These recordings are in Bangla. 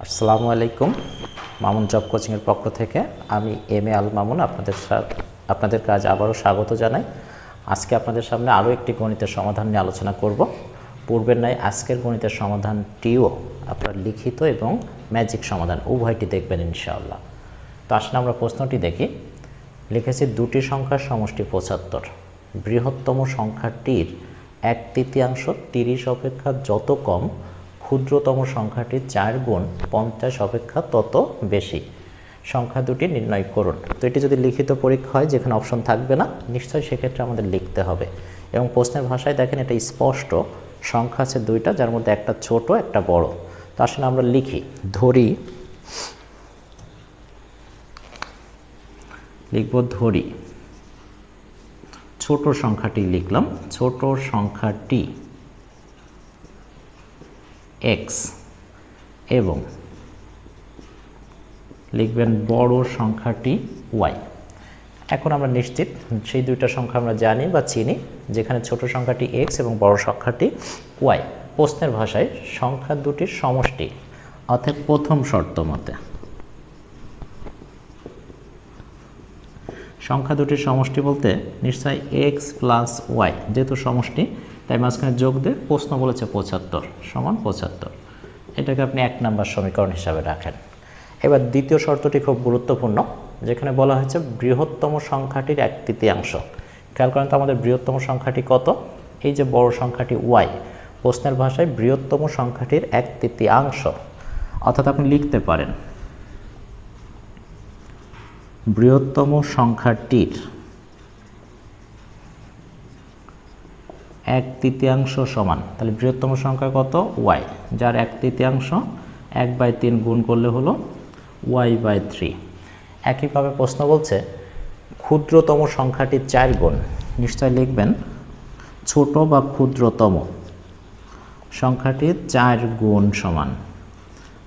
আসসালামু আলাইকুম। মামুন জব কোচিংয়ের পক্ষ থেকে আমি এম এ আল মামুন আপনাদের কাজ আবারও স্বাগত জানাই। আজকে আপনাদের সামনে আরও একটি গণিতের সমাধান নিয়ে আলোচনা করব। পূর্বের ন্যায় আজকের গণিতের সমাধানটিও আপনার লিখিত এবং ম্যাজিক সমাধান উভয়টি দেখবেন ইনশাআল্লাহ। তো আসলে আমরা প্রশ্নটি দেখি। লিখেছি দুটি সংখ্যার সমষ্টি 75, বৃহত্তম সংখ্যাটির 1/3 30 অপেক্ষা যত কম, ক্ষুদ্রতম সংখ্যাটি 4 গুণ 50 অপেক্ষা তত বেশি, সংখ্যা দুটি নির্ণয় করুন। তো এটি যদি লিখিত পরীক্ষা হয় যেখানে অপশন থাকবে না, নিশ্চয়ই সেক্ষেত্রে আমাদের লিখতে হবে। এবং প্রশ্নের ভাষায় দেখেন এটা স্পষ্ট, সংখ্যা আছে দুইটা, যার মধ্যে একটা ছোট একটা বড়। তো আসলে আমরা লিখি, ধরি ছোট সংখ্যাটি লিখলাম, ছোট সংখ্যাটি x এবং লিখবেন বড় সংখ্যাটি y। এখন আমরা নিশ্চিত সেই দুইটা সংখ্যা আমরা জানি বা চিনি, যেখানে ছোট সংখ্যাটি x এবং বড় সংখ্যাটি y। প্রশ্নের ভাষায় সংখ্যা দুটির সমষ্টি, অর্থাৎ প্রথম শর্ত মতে সংখ্যা দুটির সমষ্টি বলতে নিশ্চয়ই x প্লাস y, যেহেতু সমষ্টি তাই মাঝখানে যোগ দিয়ে প্রশ্ন বলেছে 75 সমান 75। এটাকে আপনি 1 নম্বর সমীকরণ হিসাবে রাখেন। এবার দ্বিতীয় শর্তটি খুব গুরুত্বপূর্ণ, যেখানে বলা হয়েছে বৃহত্তম সংখ্যাটির 1/3। খেয়াল করেন তো আমাদের বৃহত্তম সংখ্যাটি কত? এই যে বড় সংখ্যাটি y। প্রশ্নের ভাষায় বৃহত্তম সংখ্যাটির 1/3, অর্থাৎ আপনি লিখতে পারেন বৃহত্তম সংখ্যাটির 1/3 সমান, তাহলে বৃহত্তম সংখ্যা কত? y, যার 1/3 1/3 গুণ করলে হলো y/3। একইভাবে প্রশ্ন বলছে ক্ষুদ্রতম সংখ্যাটি 4 গুণ, নিশ্চয় লিখবেন ছোট বা ক্ষুদ্রতম সংখ্যাটি 4 গুণ সমান।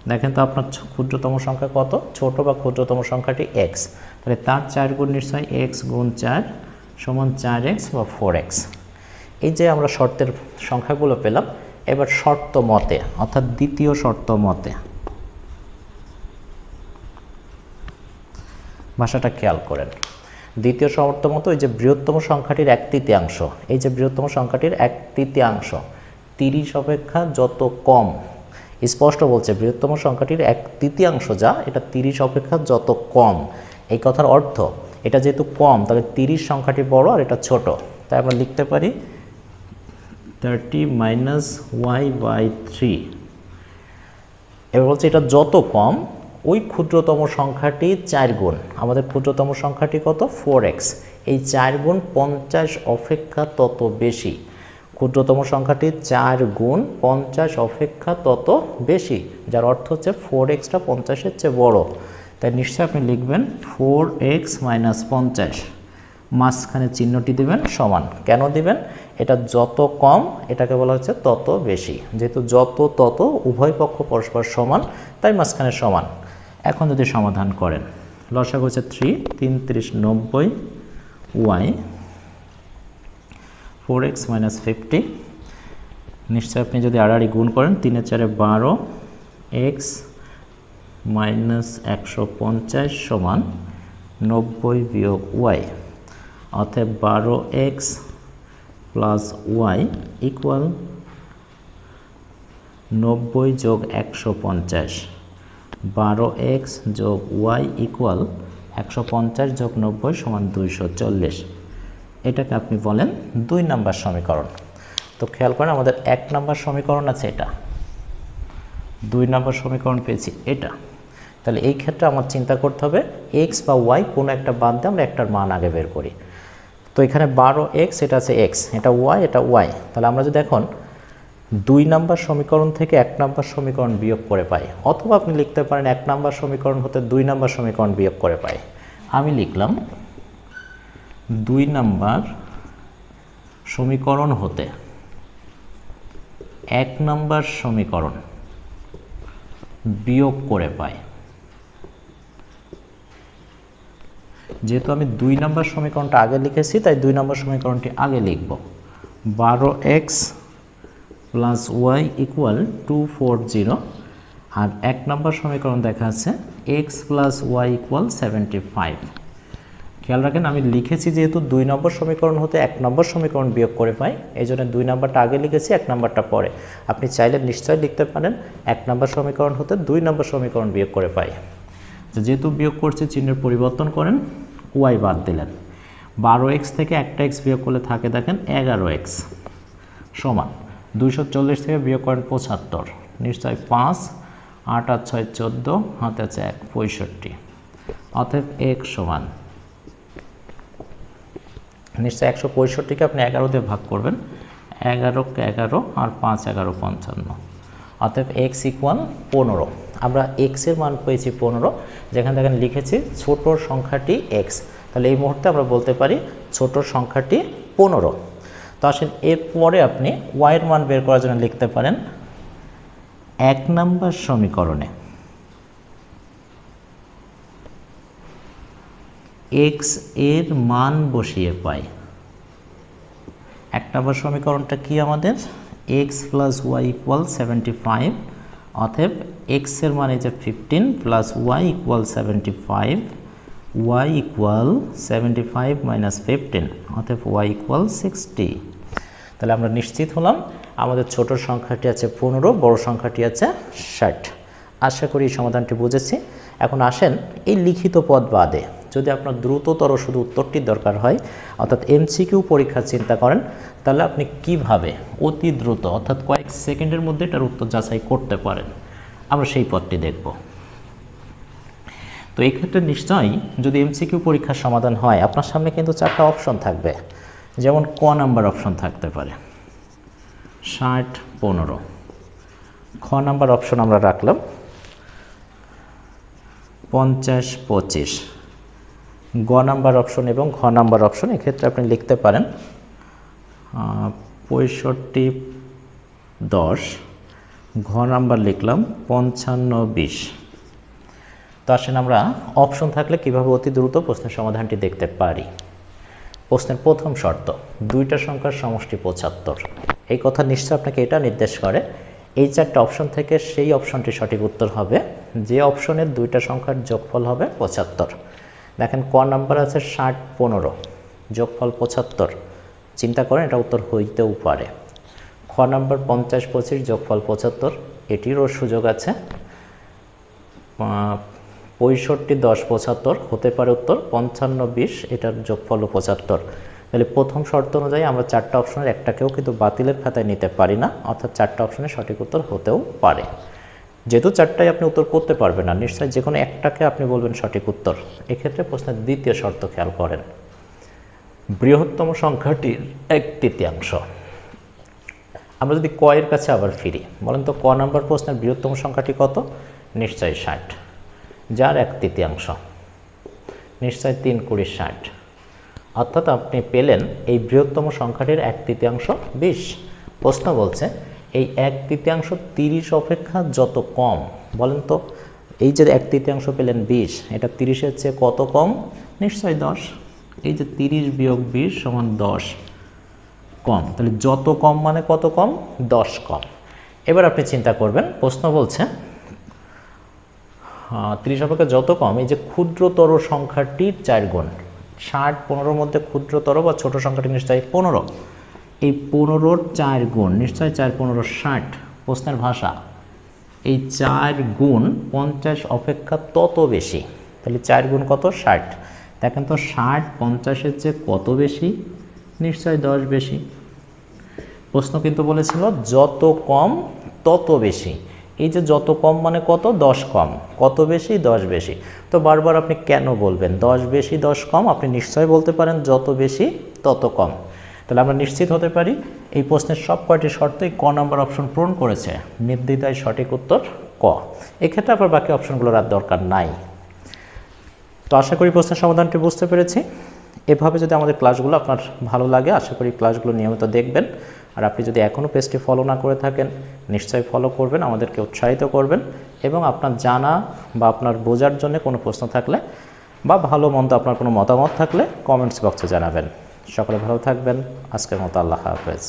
দেখেন তো আপনার ক্ষুদ্রতম সংখ্যা কত? ছোট বা ক্ষুদ্রতম সংখ্যাটি x, তাহলে তার 4 গুণ নিশ্চয় x গুণ 4 সমান 4x বা 4x। এই যে আমরা শর্তের সংখ্যাগুলো পেলাম, এবার শর্ত মতে অর্থাৎ দ্বিতীয় শর্ত মতে ভাষাটা খেয়াল করেন। দ্বিতীয় শর্ত মতো এই যে বৃহত্তম সংখ্যাটির 1/3, এই যে বৃহত্তম সংখ্যাটির 1/3 30 অপেক্ষা যত কম, স্পষ্ট বলছে বৃহত্তম সংখ্যাটির 1/3 যা, এটা 30 অপেক্ষা যত কম। এই কথার অর্থ এটা যেহেতু কম, তাহলে 30 সংখ্যাটি বড় আর এটা ছোট, তাই আমরা লিখতে পারি 30 মাইনাস y/3। এবার বলছে এটা যত কম, ওই ক্ষুদ্রতম সংখ্যাটি 4 গুণ, আমাদের ক্ষুদ্রতম সংখ্যাটি কত? 4x, এই 4 গুণ 50 অপেক্ষা তত বেশি। ক্ষুদ্রতম সংখ্যাটি 4 গুণ 50 অপেক্ষা তত বেশি, যার অর্থ হচ্ছে 4xটা 50-এর চেয়ে বড়। তাই নিশ্চয়ই আপনি লিখবেন 4x মাইনাস 50, মাঝখানে চিহ্নটি দিবেন সমান। কেন দিবেন? এটা যত কম এটাকে বলা হচ্ছে তত বেশি, যেহেতু যত তত উভয় পক্ষ পরস্পর সমান, তাই মাঝখানে সমান। এখন যদি সমাধান করেন, লসাগু হচ্ছে 3 33 90 y, 4x মাইনাস 50, নিশ্চয় আপনি যদি আড়াআড়ি গুণ করেন 3 এর 4 12, x মাইনাস 150 সমান 90 বিয়োগ y, অর্থাৎ 12x প্লাস y ইকুয়াল 90 যোগ 150, 12x যোগ y ইকুয়াল 150 যোগ 90 সমান 240। এটাকে আপনি বলেন 2 নম্বর সমীকরণ। তো খেয়াল করেন আমাদের 1 নম্বর সমীকরণ আছে এটা, 2 নম্বর সমীকরণ পেয়েছি এটা। তাহলে এই ক্ষেত্রে আমার চিন্তা করতে হবে x বা y কোনো একটা বাদ দিয়ে আমরা একটার মান আগে বের করি। তো এখানে 12x, এটা আছে x, এটা y, এটা y। তাহলে আমরা যদি এখন 2 নম্বর সমীকরণ থেকে 1 নম্বর সমীকরণ বিয়োগ করে পাই, অথবা আপনি লিখতে পারেন 1 নম্বর সমীকরণ হতে 2 নম্বর সমীকরণ বিয়োগ করে পাই। আমি লিখলাম 2 নম্বর সমীকরণ হতে 1 নম্বর সমীকরণ বিয়োগ করে পাই। যেহেতু আমি 2 নম্বর সমীকরণটা আগে লিখেছি, তাই 2 নম্বর সমীকরণটি আগে লিখব। 12x প্লাস y ইকুয়াল 240, আর 1 নম্বর সমীকরণ দেখা আছে x + y = 75। খেয়াল রাখেন আমি লিখেছি যেহেতু 2 নম্বর সমীকরণ হতে 1 নম্বর সমীকরণ বিয়োগ করে পাই, এই জন্য 2 নম্বরটা আগে লিখেছি, 1 নম্বরটা পরে। আপনি চাইলে নিশ্চয়ই লিখতে পারেন 1 নম্বর সমীকরণ হতে 2 নম্বর সমীকরণ বিয়োগ করে পাই। যেহেতু বিয়োগ করছে চিহ্নের পরিবর্তন করেন, y বাদ দিলেন। 12x থেকে একটা x বিয়োগ করলে থাকে দেখেন 11x সমান 240 থেকে বিয়োগ করেন 75, নিশ্চয় 5, 8 আর 6 14, হাতে আছে 1, 65। অতএব x সমান নিশ্চয় 165কে আপনি 11 দিয়ে ভাগ করবেন, 11 কে 11 আর 5 11 55। অতএব x = 15। আমরা x এর মান পেয়েছি 15, যেখানে দেখেন লিখেছি ছোট সংখ্যাটি x, তাহলে এই মুহূর্তে আমরা বলতে পারি ছোট সংখ্যাটি 15। তো আসেন এরপরে আপনি y এর মান বের করার জন্য লিখতে পারেন 1 নম্বর সমীকরণে x এর মান বসিয়ে পাই। 1 নম্বর সমীকরণটা কি আমাদের? x + y = 75। অতএব x এর মান এই যে 15 + y = 75, y = 75 - 15, অতএব y = 60। তাহলে আমরা নিশ্চিত হলাম আমাদের ছোট সংখ্যাটি আছে 15, বড় সংখ্যাটি আছে 60। আশা করি এই সমাধানটি বুঝেছি। এখন আসেন এই লিখিত পদ বাদে যদি আপনার দ্রুততর শুধু উত্তরটি দরকার হয়, অর্থাৎ এমসিকিউ পরীক্ষা চিন্তা করেন, তাহলে আপনি কিভাবে অতি দ্রুত অর্থাৎ কয়েক সেকেন্ডের মধ্যে এটার উত্তর যাচাই করতে পারেন, আমরা সেই পথটি দেখব। তো এই ক্ষেত্রে নিশ্চয়ই যদি এমসিকিউ পরীক্ষার সমাধান হয়, আপনার সামনে কিন্তু 4টা অপশন থাকবে। যেমন ক নাম্বার অপশন থাকতে পারে 60 15, খ নাম্বার অপশন আমরা রাখলাম 50 25, গ নাম্বার অপশন এবং ঘ নাম্বার অপশন এক্ষেত্রে আপনি লিখতে পারেন 65 10, ঘ নাম্বার লিখলাম 55 20। তো আসেন আমরা অপশন থাকলে কিভাবে অতি দ্রুত প্রশ্নের সমাধানটি দেখতে পারি। প্রশ্নের প্রথম শর্ত, দুইটা সংখ্যার সমষ্টি 75। এই কথা নিশ্চয় আপনাকে এটা নির্দেশ করে এই 4টা অপশন থেকে সেই অপশনটি সঠিক উত্তর হবে যে অপশনের দুইটা সংখ্যার যোগফল হবে 75। দেখেন ক নাম্বার আছে 60 15, যোগফল 75, চিন্তা করেন এটা উত্তর হইতেও পারে। খ নাম্বার 50 25, যোগফল 75, এটিরও সুযোগ আছে। 65 10 75 হতে পারে উত্তর, 55 20 এটার যোগফল 75। তাহলে প্রথম শর্ত অনুযায়ী আমরা 4টা অপশনের একটাকেও কিন্তু বাতিলের খাতায় নিতে পারি না, অর্থাৎ 4টা অপশনের সঠিক উত্তর হতেও পারে। যেহেতু 4টাই আপনি উত্তর করতে পারবেন না, নিশ্চয়ই যে কোনো একটাকে আপনি বলবেন সঠিক উত্তর। এক্ষেত্রে প্রশ্নের দ্বিতীয় শর্ত খেয়াল করেন, বৃহত্তম সংখ্যাটির 1/3। আমরা যদি ক এর কাছে আবার ফিরি, বলেন তো ক নাম্বার প্রশ্নের বৃহত্তম সংখ্যাটি কত? নিশ্চয়ই 60, যার 1/3, নিশ্চয় 3 20 60। অর্থাৎ আপনি পেলেন এই বৃহত্তম সংখ্যাটির 1/3 20। প্রশ্ন বলছে এই 1/3 30 অপেক্ষা যত কম, বলেন তো এই যে 1/3 পেলেন 20, এটা 30-এর চেয়ে কত কম? নিশ্চয় 10। এই যে 30 বিয়োগ 20 সমান 10 কম, তাহলে যত কম মানে কত কম? 10 কম। এবার আপনি চিন্তা করবেন, প্রশ্ন বলছে 30 অপেক্ষা যত কম, এই যে ক্ষুদ্রতর সংখ্যাটির 4 গুণ। 60 15-র মধ্যে ক্ষুদ্রতর বা ছোট সংখ্যাটি নিশ্চয়ই 15, এই 15-র 4 গুণ, নিশ্চয়ই 4 15 60। প্রশ্নের ভাষা এই 4 গুণ 50 অপেক্ষা তত বেশি, তাহলে 4 গুণ কত? 60। দেখেন তো 60 50-এর চেয়ে কত বেশি? নিশ্চয়ই 10 বেশি। প্রশ্ন কিন্তু বলেছিল যত কম তত বেশি, এই যে যত কম মানে কত? 10 কম। কত বেশি? 10 বেশি। তো বারবার আপনি কেন বলবেন 10 বেশি 10 কম? আপনি নিশ্চয়ই বলতে পারেন যত বেশি তত কম। তাহলে আমরা নিশ্চিত হতে পারি এই প্রশ্নের সব কয়টি শর্তই ক নাম্বার অপশন পূরণ করেছে, নির্দ্বিধায় সঠিক উত্তর ক। এক্ষেত্রে আপনার বাকি অপশনগুলোর আর দরকার নাই। তো আশা করি প্রশ্নের সমাধানটি বুঝতে পেরেছি। এভাবে যদি আমাদের ক্লাসগুলো আপনার ভালো লাগে, আশা করি ক্লাসগুলো নিয়মিত দেখবেন। আর আপনি যদি এখনও পেজটি ফলো না করে থাকেন, নিশ্চয়ই ফলো করবেন, আমাদেরকে উৎসাহিত করবেন। এবং আপনার জানা বা আপনার বোঝার জন্য কোনো প্রশ্ন থাকলে বা ভালো মন্দ আপনার কোনো মতামত থাকলে কমেন্টস বক্সে জানাবেন। সকলে ভালো থাকবেন। আজকের মতো আল্লাহ হাফেজ।